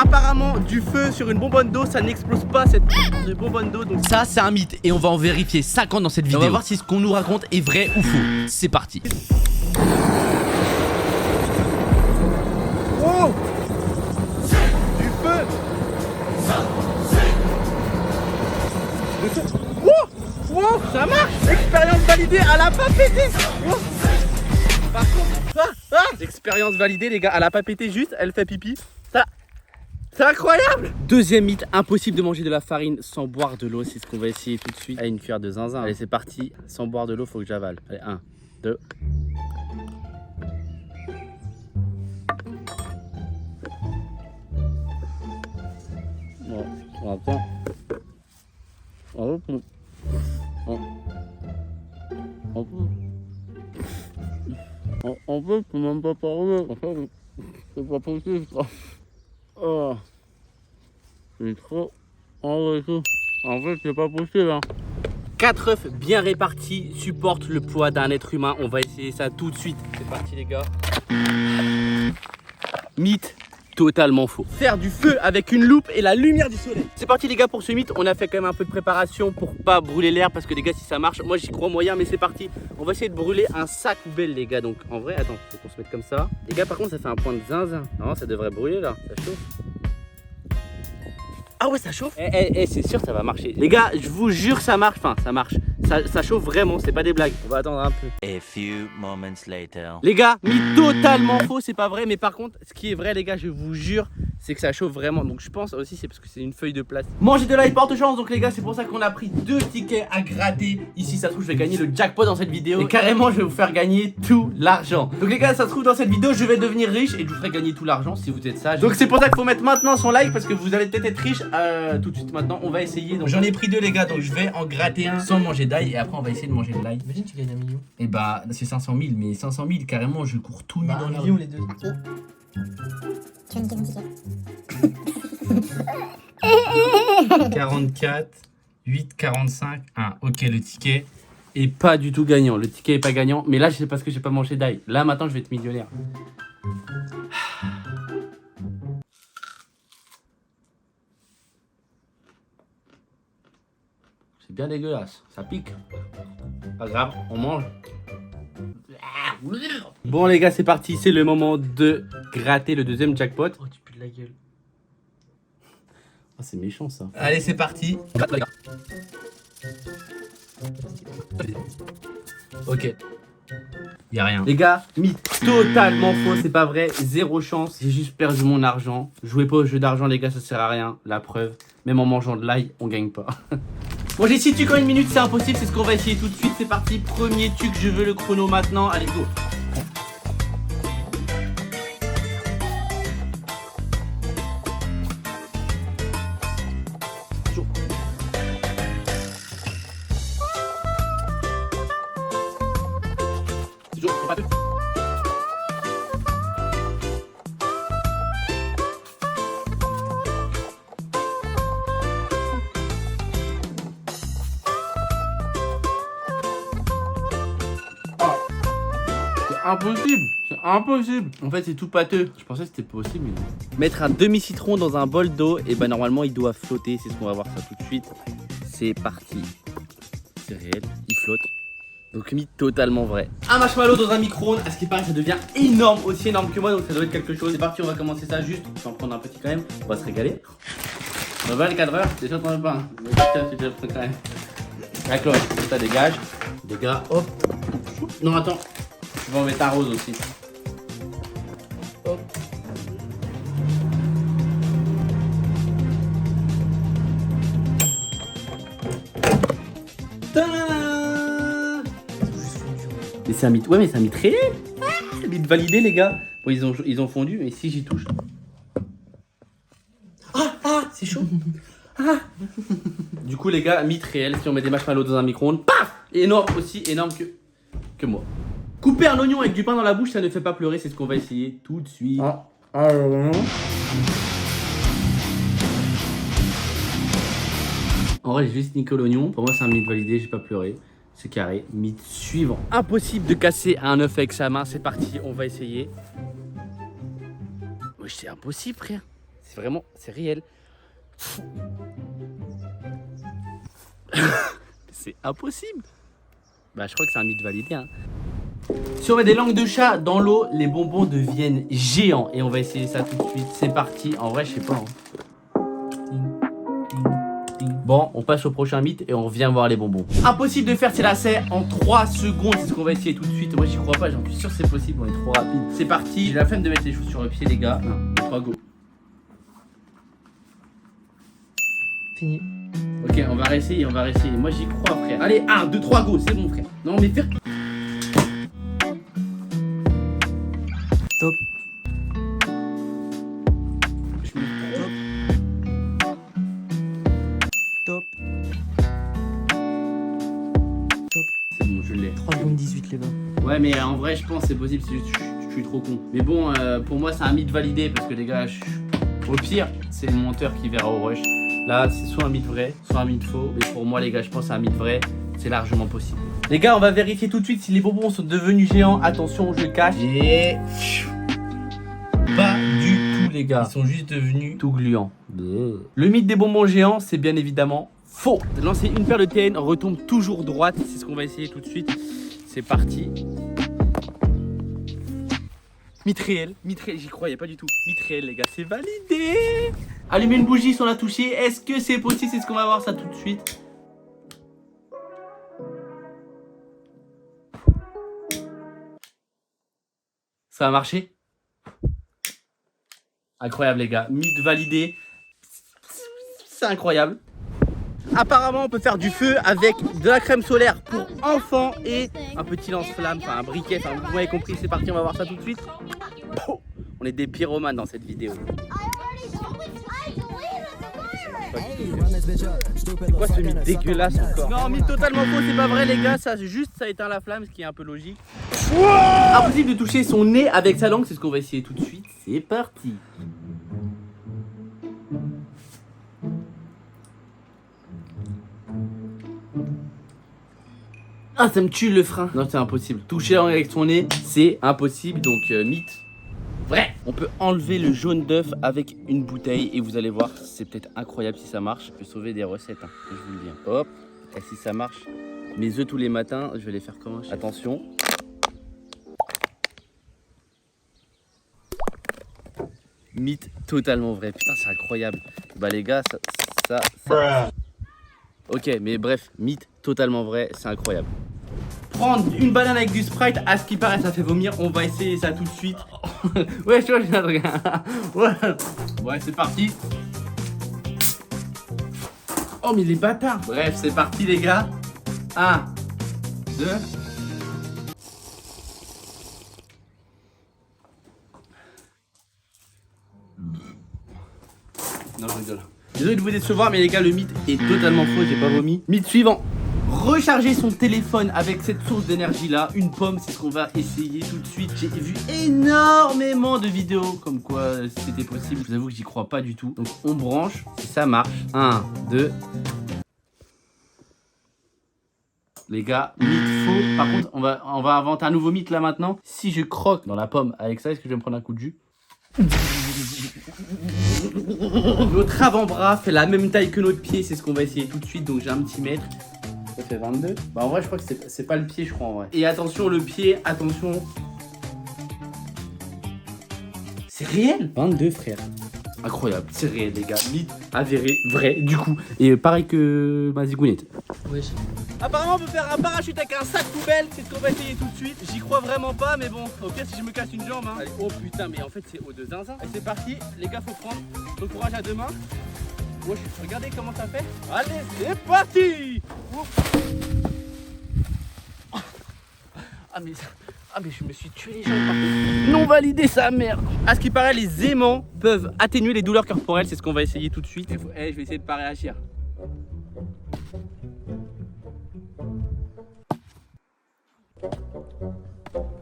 apparemment du feu sur une bonbonne d'eau, ça n'explose pas cette de bonbonne d'eau. Donc ça c'est un mythe et on va en vérifier 50 dans cette vidéo. On va voir si ce qu'on nous raconte est vrai ou faux. C'est parti. wow, du feu. Wow, ça marche. Expérience validée, elle a pas pété. Wow. Par contre, expérience validée les gars, elle a pas pété, juste elle fait pipi. Ça, c'est incroyable. Deuxième mythe, impossible de manger de la farine sans boire de l'eau. C'est ce qu'on va essayer tout de suite. Allez, une cuillère de zinzin. Allez, c'est parti. Sans boire de l'eau, faut que j'avale. Allez, 1, 2. Bon, on attend. En fait, je peux même pas parler. En fait, c'est pas possible ça. Oh. C'est trop enlevé. En fait, c'est pas possible. Hein. 4 œufs bien répartis supportent le poids d'un être humain. On va essayer ça tout de suite. C'est parti les gars. Mythe. Totalement faux. Faire du feu avec une loupe et la lumière du soleil. C'est parti les gars pour ce mythe. On a fait quand même un peu de préparation pour pas brûler l'air parce que les gars si ça marche, moi j'y crois moyen mais c'est parti. On va essayer de brûler un sac poubelle les gars. Donc en vrai attends, faut qu'on se mette comme ça. Les gars par contre ça fait un point de zinzin. Non ça devrait brûler là, ça chauffe. Ah ouais ça chauffe. C'est sûr ça va marcher. Les gars je vous jure ça marche, enfin ça marche. Ça chauffe vraiment, c'est pas des blagues. On va attendre un peu. A few moments later. Les gars, mythe totalement faux, c'est pas vrai. Mais par contre, ce qui est vrai, les gars, je vous jure, c'est que ça chauffe vraiment. Donc je pense aussi, c'est parce que c'est une feuille de plastique. Manger de l'ail porte chance. Donc les gars, c'est pour ça qu'on a pris 2 tickets à gratter. Ici, ça se trouve, je vais gagner le jackpot dans cette vidéo. Et carrément, je vais vous faire gagner tout l'argent. Donc les gars, ça se trouve, dans cette vidéo, je vais devenir riche et je vous ferai gagner tout l'argent si vous êtes sage. Donc c'est pour ça qu'il faut mettre maintenant son like parce que vous allez peut-être être riche tout de suite maintenant. On va essayer. Donc j'en ai pris 2 les gars, donc je vais en gratter un sans manger d'ail et après on va essayer de manger de l'ail. Imagine tu gagnes 1 million. Et bah c'est 500 000, mais 500 000 carrément je cours tout nu dans 1 le million les deux. Tu vas me ticket. 44, 8, 45, 1. Ok, le ticket est pas du tout gagnant. Le ticket est pas gagnant, mais là c'est parce que j'ai pas mangé d'ail. Là maintenant je vais être millionnaire. C'est bien dégueulasse, ça pique. Pas grave, on mange. Bon les gars, c'est parti, c'est le moment de gratter le deuxième jackpot. Oh, tu pues de la gueule. Oh, c'est méchant ça. Allez, c'est parti. Ok. Y'a rien. Les gars, mythe totalement faux, c'est pas vrai. Zéro chance, j'ai juste perdu mon argent. Jouez pas au jeu d'argent les gars, ça sert à rien. La preuve, même en mangeant de l'ail, on gagne pas. Bon j'ai 6 tucs en 1 minute, c'est impossible, c'est ce qu'on va essayer tout de suite. C'est parti, premier tuc, je veux le chrono maintenant. Allez go. Toujours, pas deux. Impossible, c'est impossible. En fait c'est tout pâteux. Je pensais que c'était possible mais non. Mettre un demi-citron dans un bol d'eau et bah normalement il doit flotter. C'est ce qu'on va voir ça tout de suite. C'est parti. C'est réel, il flotte. Donc mythe totalement vrai. Un marshmallow dans un micro-ondes, à ce qui paraît ça devient énorme, aussi énorme que moi, donc ça doit être quelque chose. C'est parti, on va commencer ça juste. Je vais en prendre un petit quand même. On va se régaler. On va le cadreur, c'est sûr qu'on n'a pas. Mais tiens, c'est déjà prêt quand même. D'accord, ça dégage. Dégage, hop. Non attends. Je vais en mettre un rose aussi. Hop. Tadam. Mais c'est un mythe. Ouais mais c'est un mythe réel. Ah, mythe validé les gars. Bon ils ont fondu mais si j'y touche. Ah c'est chaud. Ah. Du coup les gars, mythe réel, si on met des marshmallows dans un micro-ondes, paf, énorme aussi, énorme que moi. Couper un oignon avec du pain dans la bouche, ça ne fait pas pleurer, c'est ce qu'on va essayer tout de suite. En vrai, j'ai juste niqué l'oignon. Pour moi, c'est un mythe validé, j'ai pas pleuré. C'est carré. Mythe suivant. Impossible de casser un œuf avec sa main, c'est parti, on va essayer. Wesh, c'est impossible, frère. C'est vraiment, c'est réel. C'est impossible. Bah je crois que c'est un mythe validé hein. Si on met des langues de chat dans l'eau, les bonbons deviennent géants. Et on va essayer ça tout de suite. C'est parti. En vrai, je sais pas. Hein. Bon, on passe au prochain mythe et on revient voir les bonbons. Impossible de faire ces lacets en 3 secondes. C'est ce qu'on va essayer tout de suite. Moi, j'y crois pas. J'en suis sûr que c'est possible. On est trop rapide. C'est parti. J'ai la flemme de mettre les choses sur le pied, les gars. 1, 2, 3, go. Fini. Ok, on va réessayer. Moi, j'y crois, frère. Allez, 1, 2, 3, go. C'est bon, frère. Non, mais faire. Top. Top. Top. C'est bon, je l'ai. 3 secondes 18 les gars. Ouais, mais en vrai, je pense que c'est possible. C'est juste, je suis trop con. Mais bon, pour moi, c'est un mythe validé parce que les gars, au pire, c'est le monteur qui verra au rush. Là, c'est soit un mythe vrai, soit un mythe faux. Mais pour moi, les gars, je pense que c'est un mythe vrai. C'est largement possible. Les gars, on va vérifier tout de suite si les bonbons sont devenus géants. Attention, je cache. Et pas du tout, les gars. Ils sont juste devenus tout gluants. Le mythe des bonbons géants, c'est bien évidemment faux. Lancer une paire de TN retombe toujours droite. C'est ce qu'on va essayer tout de suite. C'est parti. Mythe réel, j'y croyais pas du tout. Mythe réel, les gars, c'est validé. Allumer une bougie si on l'a touché. Est-ce que c'est possible? C'est ce qu'on va voir ça tout de suite. Ça a marché? Incroyable, les gars. Mythe validé. C'est incroyable. Apparemment, on peut faire du feu avec de la crème solaire pour enfants et un petit lance-flamme, enfin un briquet. Enfin, vous m'avez compris, c'est parti, on va voir ça tout de suite. On est des pyromanes dans cette vidéo. C'est quoi ce mythe dégueulasse encore? Non, mythe totalement faux, c'est pas vrai, les gars. Ça, juste, ça éteint la flamme, ce qui est un peu logique. Impossible de toucher son nez avec sa langue, c'est ce qu'on va essayer tout de suite. C'est parti. Ah, ça me tue le frein. Non, c'est impossible. Toucher avec son nez, c'est impossible. Donc, mythe vrai. On peut enlever le jaune d'œuf avec une bouteille et vous allez voir, c'est peut-être incroyable si ça marche. Je peux sauver des recettes, hein, je vous le dis. Hop, et si ça marche, mes œufs tous les matins, je vais les faire comment? Attention. Mythe totalement vrai. Putain, c'est incroyable. Bah les gars, ça. Ok, mais bref, mythe totalement vrai, c'est incroyable. Prendre une banane avec du Sprite, à ce qui paraît, ça fait vomir. On va essayer ça tout de suite. Ouais, je vois, j'ai un truc. Ouais, c'est parti. Oh, mais les bâtards. Bref, c'est parti, les gars. 1, 2. Non, je rigole. Désolé de vous décevoir, mais les gars, le mythe est totalement faux, j'ai pas vomi. Mythe suivant. Recharger son téléphone avec cette source d'énergie là, une pomme, c'est ce qu'on va essayer tout de suite. J'ai vu énormément de vidéos comme quoi c'était possible. Je vous avoue que j'y crois pas du tout. Donc on branche, si ça marche. 1, 2. Les gars, mythe faux. Par contre, on va inventer un nouveau mythe là maintenant. Si je croque dans la pomme avec ça, est-ce que je vais me prendre un coup de jus? Notre avant-bras fait la même taille que notre pied, c'est ce qu'on va essayer tout de suite. Donc j'ai un petit mètre. Ça fait 22. Bah en vrai je crois que c'est pas le pied, je crois en vrai. Et attention le pied, attention. C'est réel. 22 frère. Incroyable, c'est réel les gars. Mythe avéré, vrai du coup. Et pareil que ma zigounette. Oui. Apparemment on peut faire un parachute avec un sac poubelle. C'est ce qu'on va essayer tout de suite. J'y crois vraiment pas mais bon, au pire si je me casse une jambe hein. Allez, oh putain mais en fait c'est au de zinzin. Et c'est parti, les gars faut prendre. Bon courage à deux mains. Wesh, regardez comment ça fait. Allez, c'est parti. Ah mais je me suis tué les jambes partout. Non validé sa mère. À ce qui paraît, les aimants peuvent atténuer les douleurs corporelles. C'est ce qu'on va essayer tout de suite. Je vais essayer de pas réagir.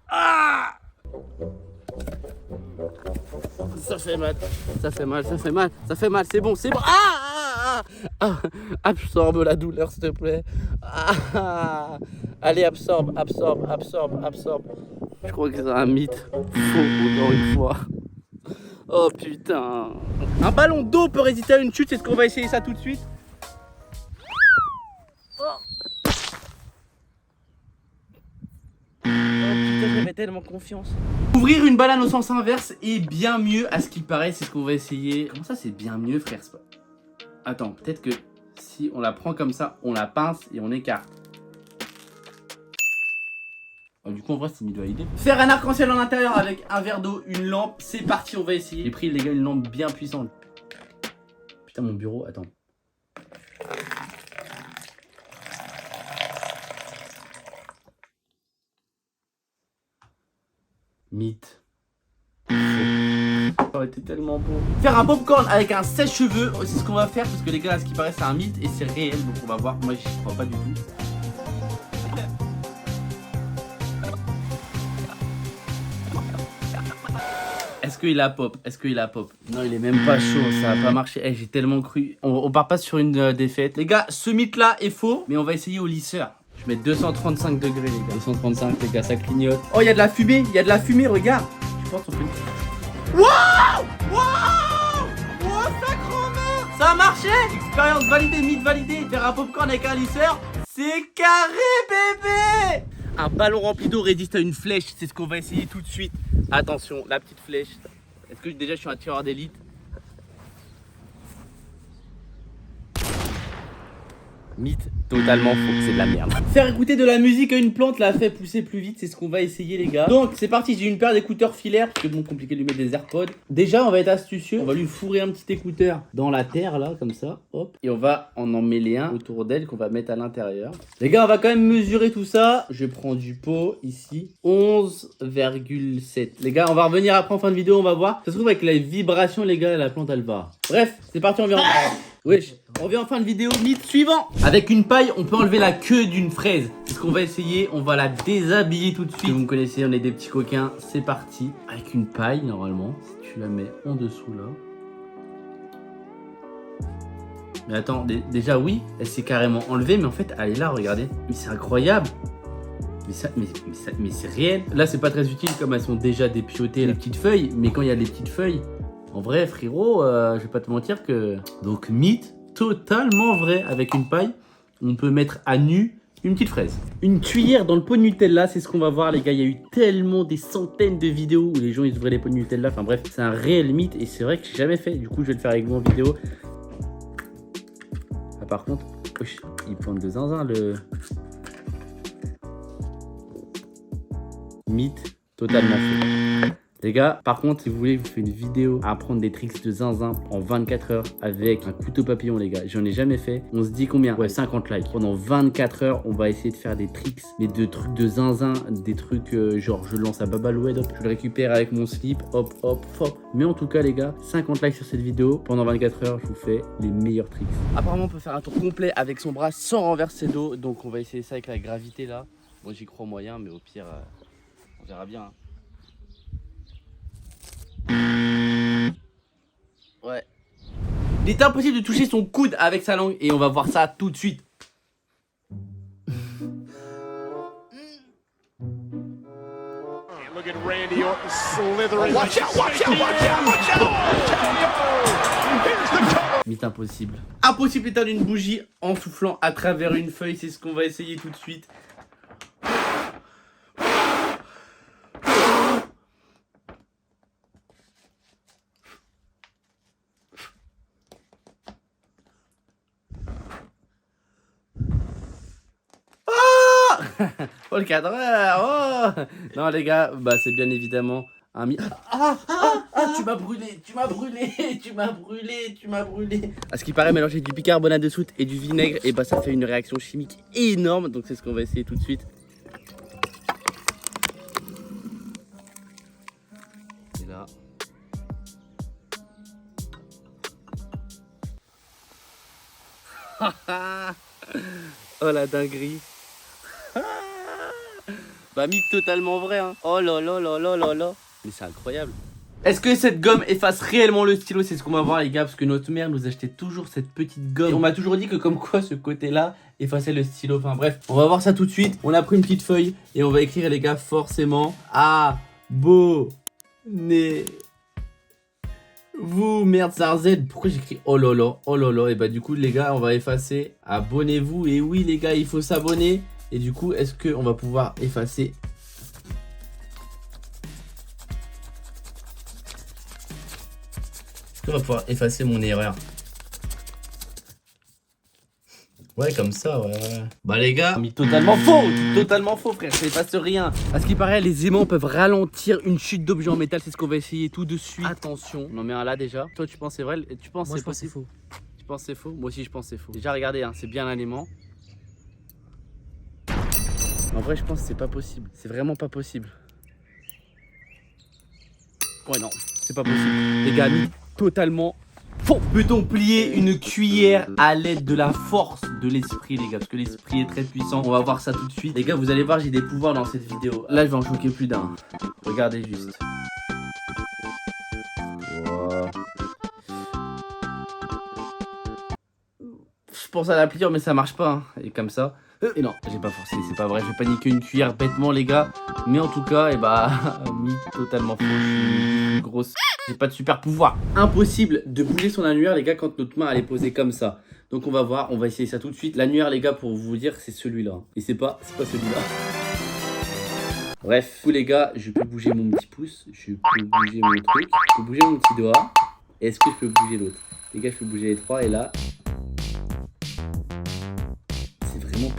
Ah! Ça fait mal, ça fait mal, ça fait mal, ça fait mal, c'est bon, c'est bon. Absorbe la douleur, s'il te plaît. Allez, absorbe. Je crois que c'est un mythe faux, encore une fois. Oh putain. Un ballon d'eau peut résister à une chute, c'est ce qu'on va essayer ça tout de suite. J'avais tellement confiance. Ouvrir une banane au sens inverse est bien mieux à ce qu'il paraît, c'est ce qu'on va essayer. Comment ça c'est bien mieux frère? Attends, peut-être que si on la prend comme ça, on la pince et on écarte. Oh, du coup en vrai c'est validé. Faire un arc-en-ciel en intérieur avec un verre d'eau, une lampe, c'est parti, on va essayer. J'ai pris les gars une lampe bien puissante. Putain mon bureau, attends. Mythe. Ça aurait été tellement beau. Faire un popcorn avec un sèche-cheveux, c'est ce qu'on va faire parce que les gars, à ce qui paraît, c'est un mythe et c'est réel. Donc on va voir. Moi, j'y crois pas du tout. Est-ce qu'il a pop? Est-ce qu'il a pop? Non, il est même pas chaud. Ça va pas marcher. Hey, j'ai tellement cru. On part pas sur une défaite. Les gars, ce mythe-là est faux, mais on va essayer au lisseur. Je mets 235 degrés, les gars. 235, les gars, ça clignote. Oh, il y a de la fumée. Il y a de la fumée, regarde. Je pense qu'on peut. Waouh! Waouh! Oh, sacre-mère! Ça a marché! Expérience validée, mythe validé. Faire un popcorn avec un lisseur, c'est carré, bébé! Un ballon rempli d'eau résiste à une flèche. C'est ce qu'on va essayer tout de suite. Attention, la petite flèche. Est-ce que déjà je suis un tireur d'élite? Mythe totalement faux, c'est de la merde. Faire écouter de la musique à une plante la fait pousser plus vite, c'est ce qu'on va essayer les gars. Donc c'est parti, j'ai une paire d'écouteurs filaires, parce que bon, compliqué de lui mettre des AirPods. Déjà on va être astucieux, on va lui fourrer un petit écouteur dans la terre là, comme ça, hop. Et on va en mêler un autour d'elle qu'on va mettre à l'intérieur. Les gars, on va quand même mesurer tout ça. Je prends du pot ici, 11,7. Les gars, on va revenir après en fin de vidéo, on va voir. Ça se trouve avec la vibration les gars, la plante elle va. Bref, c'est parti, on vient. Wesh, on revient en fin de vidéo, mythe suivant. Avec une paille, on peut enlever la queue d'une fraise. C'est ce qu'on va essayer, on va la déshabiller tout de suite. Vous me connaissez, on est des petits coquins, c'est parti. Avec une paille, normalement, si tu la mets en dessous là. Mais attends, déjà oui, elle s'est carrément enlevée, mais en fait, elle est là, regardez. Mais c'est incroyable. Mais c'est réel. Là, c'est pas très utile comme elles sont déjà dépiotées, les petites feuilles. Mais quand il y a les petites feuilles... En vrai, frérot, je vais pas te mentir que... Donc, mythe, totalement vrai. Avec une paille, on peut mettre à nu une petite fraise. Une cuillère dans le pot de Nutella, c'est ce qu'on va voir, les gars. Il y a eu tellement des centaines de vidéos où les gens, ils ouvraient les pots de Nutella. Enfin bref, c'est un réel mythe et c'est vrai que j'ai jamais fait. Du coup, je vais le faire avec vous en vidéo. Ah, par contre, il pointe de zinzin, le... Mythe, totalement faux. Les gars, par contre, si vous voulez, je vous fais une vidéo à apprendre des tricks de zinzin en 24 heures avec un couteau papillon, les gars. J'en ai jamais fait. On se dit combien? Ouais, 50 likes. Pendant 24 heures, on va essayer de faire des tricks, mais de trucs de zinzin, des trucs genre je lance à Babaloued, hop, je le récupère avec mon slip, hop, hop, hop. Mais en tout cas, les gars, 50 likes sur cette vidéo. Pendant 24 heures, je vous fais les meilleurs tricks. Apparemment, on peut faire un tour complet avec son bras sans renverser d'eau. Donc, on va essayer ça avec la gravité là. Moi, j'y crois moyen, mais au pire, on verra bien. Hein. Ouais. Il est impossible de toucher son coude avec sa langue et on va voir ça tout de suite. Look at Randy Orton slithering. Watch out, watch out, watch out, watch out! Mythe impossible. Impossible d'éteindre une bougie en soufflant à travers une feuille, c'est ce qu'on va essayer tout de suite. Oh le cadreur, oh. Non les gars, bah c'est bien évidemment un mythe. Tu m'as brûlé, tu m'as brûlé, tu m'as brûlé, tu m'as brûlé. À ce qui paraît, mélanger du bicarbonate de soude et du vinaigre, et bah ça fait une réaction chimique énorme. Donc c'est ce qu'on va essayer tout de suite. Et là. Oh la dinguerie. Bah mythe totalement vrai hein. Oh là là là là là là. Mais c'est incroyable. Est-ce que cette gomme efface réellement le stylo? C'est ce qu'on va voir les gars, parce que notre mère nous achetait toujours cette petite gomme. Et on m'a toujours dit que comme quoi ce côté là effaçait le stylo. Enfin bref, on va voir ça tout de suite. On a pris une petite feuille et on va écrire les gars forcément abonné. Vous, merde, c'est un Z. Pourquoi j'écris oh lolo, oh lolo? Et bah du coup les gars, on va effacer. Abonnez-vous. Et oui les gars, il faut s'abonner. Et du coup, est-ce qu'on va pouvoir effacer? Est-ce qu'on va pouvoir effacer mon erreur? Ouais, comme ça, ouais. Bah les gars, mais totalement faux frère, ça ne passe rien. À ce qui paraît, les aimants peuvent ralentir une chute d'objets en métal, c'est ce qu'on va essayer tout de suite. Attention, on en met un là déjà. Toi tu penses c'est vrai? Tu penses Moi, c'est je pense que c'est possible? faux. Tu penses c'est faux? Moi aussi je pense c'est faux. Déjà regardez, hein, c'est bien l'aimant. En vrai je pense que c'est pas possible, c'est vraiment pas possible. Ouais non, c'est pas possible. Les gars, mis totalement faux. Peut-on plier une cuillère à l'aide de la force de l'esprit les gars? Parce que l'esprit est très puissant. On va voir ça tout de suite. Les gars, vous allez voir, j'ai des pouvoirs dans cette vidéo. Là, je vais en choquer plus d'un. Regardez juste. Wow. Je pense à la pliure, mais ça marche pas. Hein. Et comme ça. Et non, j'ai pas forcé, c'est pas vrai. Je vais pas niquer une cuillère bêtement, les gars. Mais en tout cas, et bah, mis totalement faux. Je suis une grosse. J'ai pas de super pouvoir. Impossible de bouger son annuaire, les gars, quand notre main elle est posée comme ça. Donc on va voir, on va essayer ça tout de suite. L'annuaire, les gars, pour vous dire, c'est celui-là. Et c'est pas celui-là. Bref, les gars, je peux bouger mon petit pouce, je peux bouger mon truc, je peux bouger mon petit doigt. Est-ce que je peux bouger l'autre? Les gars, je peux bouger les trois et là. C'est vraiment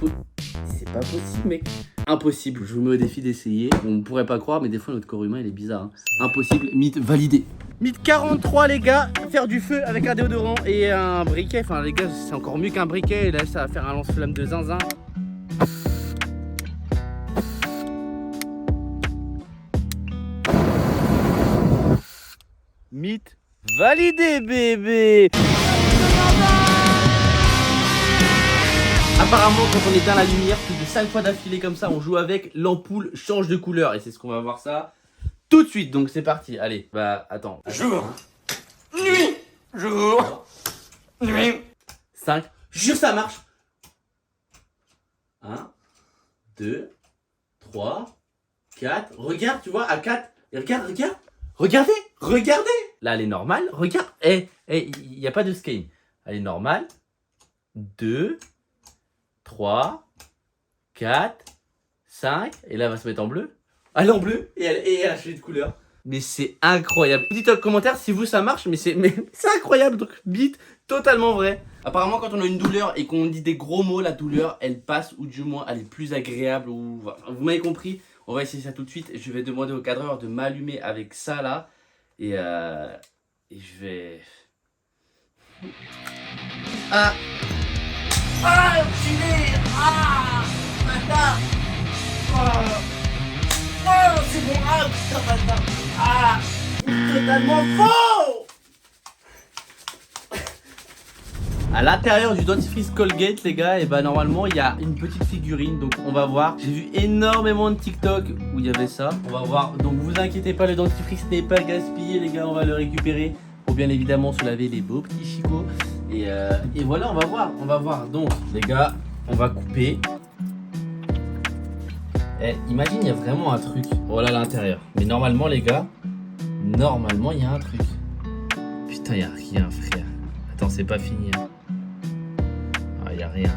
c'est pas possible, mec. Impossible, je vous mets au défi d'essayer. On ne pourrait pas croire, mais des fois notre corps humain il est bizarre. Hein. Impossible, mythe validé. Mythe 43 les gars, faire du feu avec un déodorant et un briquet. Enfin les gars, c'est encore mieux qu'un briquet. Et là ça va faire un lance-flamme de zinzin. Mythe validé bébé. Apparemment, quand on éteint la lumière plus de 5 fois d'affilée comme ça, on joue avec, l'ampoule change de couleur. Et c'est ce qu'on va voir ça tout de suite. Donc c'est parti. Allez, bah attends. Jour, nuit, jour, nuit. 5. Juste ça marche. 1, 2, 3, 4. Regarde, tu vois, à 4. Et regarde. Regardez. Là, elle est normale. Regarde. Il n'y a pas de scale. Elle est normale. 2. 3, 4, 5, et là elle va se mettre en bleu. Elle est en bleu et elle a changé de couleur. Mais c'est incroyable. Dites-le en commentaire si vous ça marche, mais c'est incroyable. Donc bite totalement vrai. Apparemment quand on a une douleur et qu'on dit des gros mots, la douleur elle passe ou du moins elle est plus agréable. Ou vous m'avez compris. On va essayer ça tout de suite. Je vais demander au cadreur de m'allumer avec ça là et je vais. Ah, enculé! Ah! Bâtard! Oh, c'est bon! Ah, putain, bâtard! Ah! C'est totalement faux! À l'intérieur du dentifrice Colgate, les gars, et bah normalement il y a une petite figurine, donc on va voir. J'ai vu énormément de TikTok où il y avait ça. On va voir. Donc vous inquiétez pas, le dentifrice n'est pas gaspillé, les gars, on va le récupérer pour bien évidemment se laver les beaux petits chicots. Et voilà, on va voir. Donc, les gars, on va couper. Imagine, il y a vraiment un truc. Voilà l'intérieur. Mais normalement, les gars, normalement, il y a un truc. Putain, il n'y a rien, frère. Attends, c'est pas fini. Hein. Ah, il n'y a rien.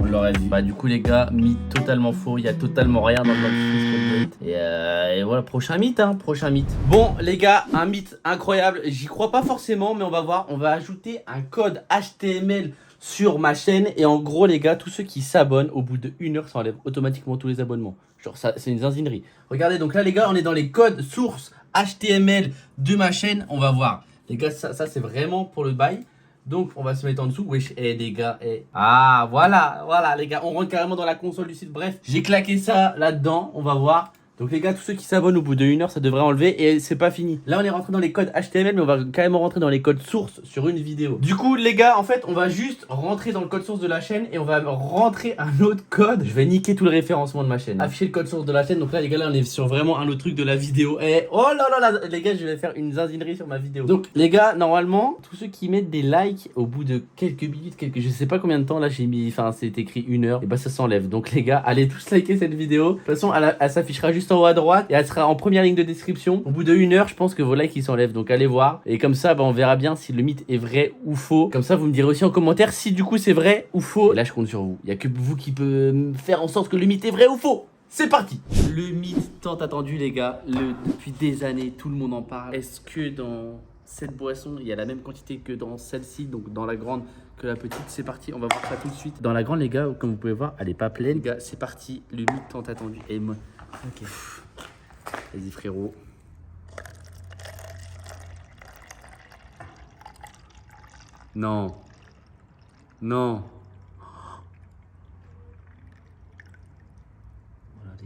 On l'aurait vu. Bah, du coup, les gars, mythe totalement faux. Il n'y a totalement rien dans le dentifrice Colgate. Et voilà, prochain mythe, hein. Prochain mythe. Bon, les gars, un mythe incroyable. J'y crois pas forcément, mais on va voir. On va ajouter un code HTML sur ma chaîne. Et en gros, les gars, tous ceux qui s'abonnent, au bout de 1 heure, ça enlève automatiquement tous les abonnements. Genre, ça, c'est une zinzinerie. Regardez, donc là, les gars, on est dans les codes sources HTML de ma chaîne. On va voir. Les gars, ça c'est vraiment pour le bail. Donc on va se mettre en dessous. Wesh, les gars, Ah, voilà, les gars, on rentre carrément dans la console du site. Bref, j'ai claqué ça là-dedans, on va voir. Donc les gars, tous ceux qui s'abonnent au bout de 1 heure, ça devrait enlever et c'est pas fini. Là, on est rentré dans les codes HTML, mais on va carrément rentrer dans les codes sources sur une vidéo. Du coup, les gars, en fait, on va juste rentrer dans le code source de la chaîne et on va rentrer un autre code. Je vais niquer tout le référencement de ma chaîne. Afficher le code source de la chaîne. Donc là, les gars, là, on est sur vraiment un autre truc de la vidéo. Oh là, les gars, je vais faire une zinzinerie sur ma vidéo. Donc, les gars, normalement, tous ceux qui mettent des likes au bout de quelques minutes, je sais pas combien de temps, là, j'ai mis, enfin, c'est écrit 1 heure, et bah, ça s'enlève. Donc, les gars, allez tous liker cette vidéo. De toute façon, elle s'affichera juste juste en haut à droite et elle sera en première ligne de description. Au bout de 1 heure, je pense que vos likes ils s'enlèvent, donc allez voir. Et comme ça, bah, on verra bien si le mythe est vrai ou faux. Comme ça, vous me direz aussi en commentaire si du coup c'est vrai ou faux. Et là, je compte sur vous. Il y a que vous qui peut faire en sorte que le mythe est vrai ou faux. C'est parti. Le mythe tant attendu, les gars. Depuis des années, tout le monde en parle. Est-ce que dans cette boisson, il y a la même quantité que dans celle-ci, donc dans la grande que la petite? C'est parti, on va voir ça tout de suite. Dans la grande, les gars, comme vous pouvez voir, elle est pas pleine. Les gars, c'est parti. Le mythe tant attendu. Et moi. Ok. Vas-y, frérot. Non. Non. Voilà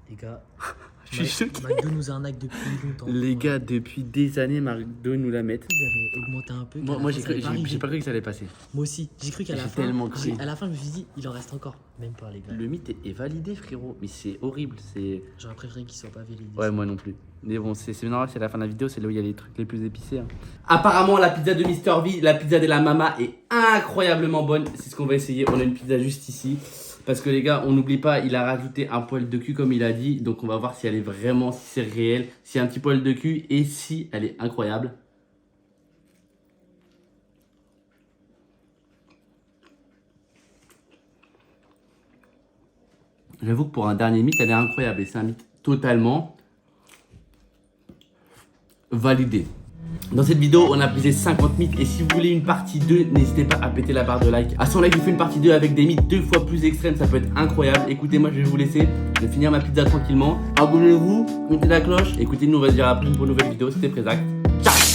les gars. Je suis choqué. McDo nous arnaque depuis longtemps. Les gars, depuis des années, McDo nous la mettent. Ils avaient augmenté un peu. Moi j'ai pas cru que ça allait passer. Moi aussi, j'ai cru qu'à la fin. Tellement cru. À la fin, je me suis dit, il en reste encore. Même pas, les gars. Le mythe est validé, frérot. Mais c'est horrible. J'aurais préféré qu'il soit pas validé. Ouais, moi non plus. Mais bon, c'est normal, c'est la fin de la vidéo, c'est là où il y a les trucs les plus épicés. Hein. Apparemment, la pizza de Mr V, la pizza de la Mama est incroyablement bonne. C'est ce qu'on va essayer. On a une pizza juste ici. Parce que les gars, on n'oublie pas, il a rajouté un poil de cul comme il a dit. Donc on va voir si elle est vraiment, si c'est réel, si un petit poil de cul et si elle est incroyable. J'avoue que pour un dernier mythe, elle est incroyable. Et c'est un mythe totalement validé. Dans cette vidéo, on a brisé 50 mythes et si vous voulez une partie 2, n'hésitez pas à péter la barre de like. À 100 likes, je fais une partie 2 avec des mythes 2 fois plus extrêmes, ça peut être incroyable. Écoutez, moi je vais vous laisser, je vais finir ma pizza tranquillement. Abonnez-vous, mettez la cloche, écoutez-nous, on va se dire à la prochaine pour une nouvelle vidéo. C'était Présac. Ciao.